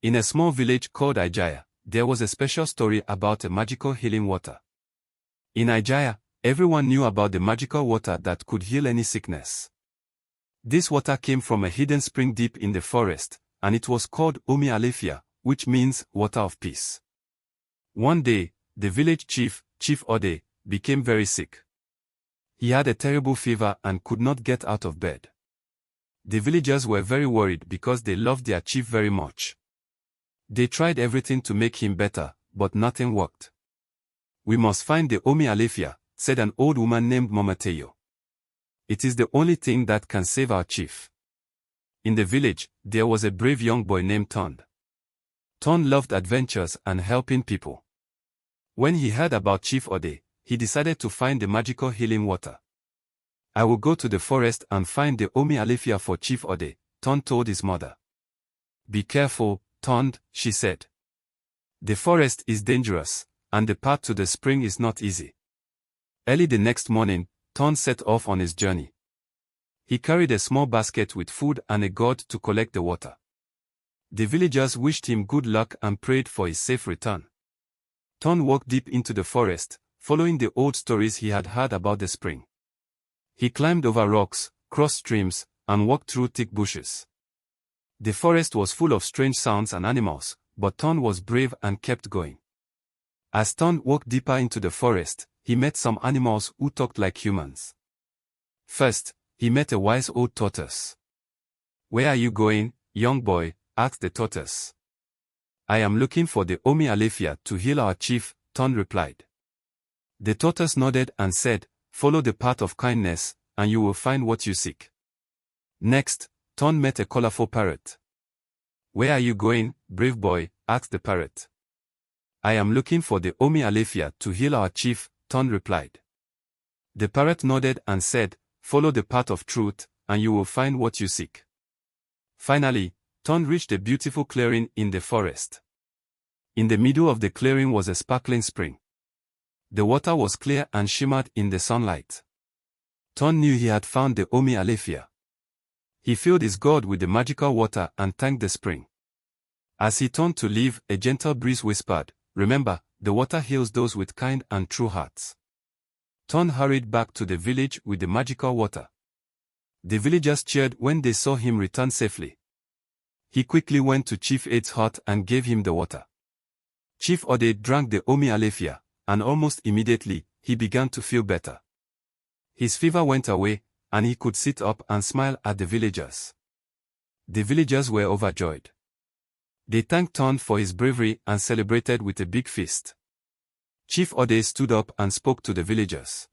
In a small village called Ijaya, there was a special story about a magical healing water. In Ijaya, everyone knew about the magical water that could heal any sickness. This water came from a hidden spring deep in the forest, and it was called Omi Alafia, which means water of peace. One day, the village chief, Chief Ade, became very sick. He had a terrible fever and could not get out of bed. The villagers were very worried because they loved their chief very much. They tried everything to make him better, but nothing worked. "We must find the Omi Alafia," said an old woman named Momateyo. "It is the only thing that can save our chief." In the village, there was a brave young boy named Tunde. Tunde loved adventures and helping people. When he heard about Chief Ade, he decided to find the magical healing water. "I will go to the forest and find the Omi Alafia for Chief Ade," Tunde told his mother. "Be careful, Tunde," she said. "The forest is dangerous, and the path to the spring is not easy." Early the next morning, Tunde set off on his journey. He carried a small basket with food and a gourd to collect the water. The villagers wished him good luck and prayed for his safe return. Tunde walked deep into the forest, following the old stories he had heard about the spring. He climbed over rocks, crossed streams, and walked through thick bushes. The forest was full of strange sounds and animals, but Tunde was brave and kept going. As Tunde walked deeper into the forest, he met some animals who talked like humans. First, he met a wise old tortoise. "Where are you going, young boy?" asked the tortoise. "I am looking for the Omi Alafia to heal our chief," Tunde replied. The tortoise nodded and said, "Follow the path of kindness, and you will find what you seek." Next, Tunde met a colorful parrot. "Where are you going, brave boy?" asked the parrot. "I am looking for the Omi Alafia to heal our chief," Tunde replied. The parrot nodded and said, "Follow the path of truth, and you will find what you seek." Finally, Tunde reached a beautiful clearing in the forest. In the middle of the clearing was a sparkling spring. The water was clear and shimmered in the sunlight. Tunde knew he had found the Omi Alafia. He filled his gourd with the magical water and thanked the spring. As he turned to leave, a gentle breeze whispered, "Remember, the water heals those with kind and true hearts." Tunde hurried back to the village with the magical water. The villagers cheered when they saw him return safely. He quickly went to Chief Ade's hut and gave him the water. Chief Ade drank the Omi Alafia, and almost immediately, he began to feel better. His fever went away, and he could sit up and smile at the villagers. The villagers were overjoyed. They thanked Tunde for his bravery and celebrated with a big feast. Chief Ade stood up and spoke to the villagers.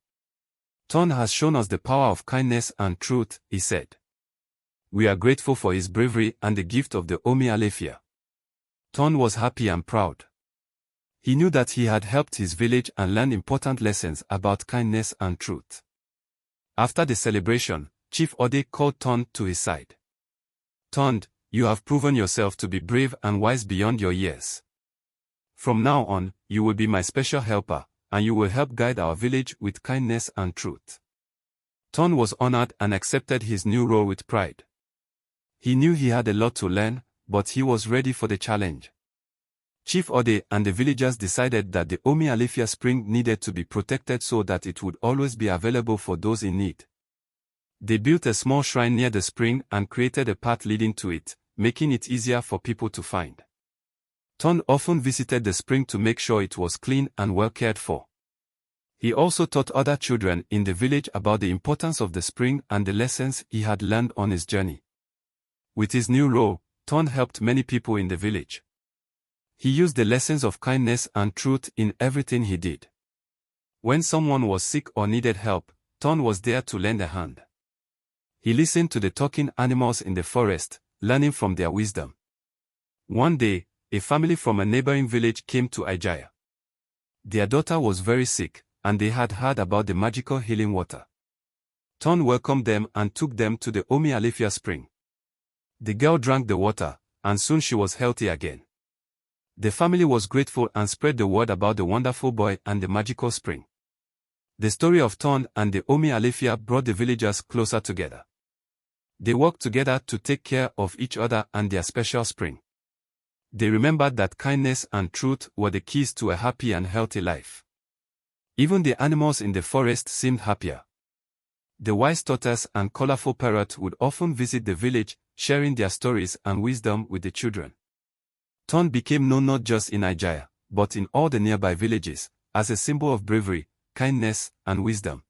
"Tunde has shown us the power of kindness and truth," he said. "We are grateful for his bravery and the gift of the Omi Alafia." Tunde was happy and proud. He knew that he had helped his village and learned important lessons about kindness and truth. After the celebration, Chief Ade called Tunde to his side. "Tunde, you have proven yourself to be brave and wise beyond your years. From now on, you will be my special helper, and you will help guide our village with kindness and truth." Tunde was honored and accepted his new role with pride. He knew he had a lot to learn, but he was ready for the challenge. Chief Ade and the villagers decided that the Omi Alafia spring needed to be protected so that it would always be available for those in need. They built a small shrine near the spring and created a path leading to it, making it easier for people to find. Tunde often visited the spring to make sure it was clean and well cared for. He also taught other children in the village about the importance of the spring and the lessons he had learned on his journey. With his new role, Tunde helped many people in the village. He used the lessons of kindness and truth in everything he did. When someone was sick or needed help, Tunde was there to lend a hand. He listened to the talking animals in the forest, learning from their wisdom. One day, a family from a neighboring village came to Ijaya. Their daughter was very sick, and they had heard about the magical healing water. Tunde welcomed them and took them to the Omi Alafia spring. The girl drank the water, and soon she was healthy again. The family was grateful and spread the word about the wonderful boy and the magical spring. The story of Tunde and the Omi Alafia brought the villagers closer together. They worked together to take care of each other and their special spring. They remembered that kindness and truth were the keys to a happy and healthy life. Even the animals in the forest seemed happier. The wise tortoise and colorful parrot would often visit the village, sharing their stories and wisdom with the children. Tunde became known not just in Ijaya, but in all the nearby villages, as a symbol of bravery, kindness, and wisdom.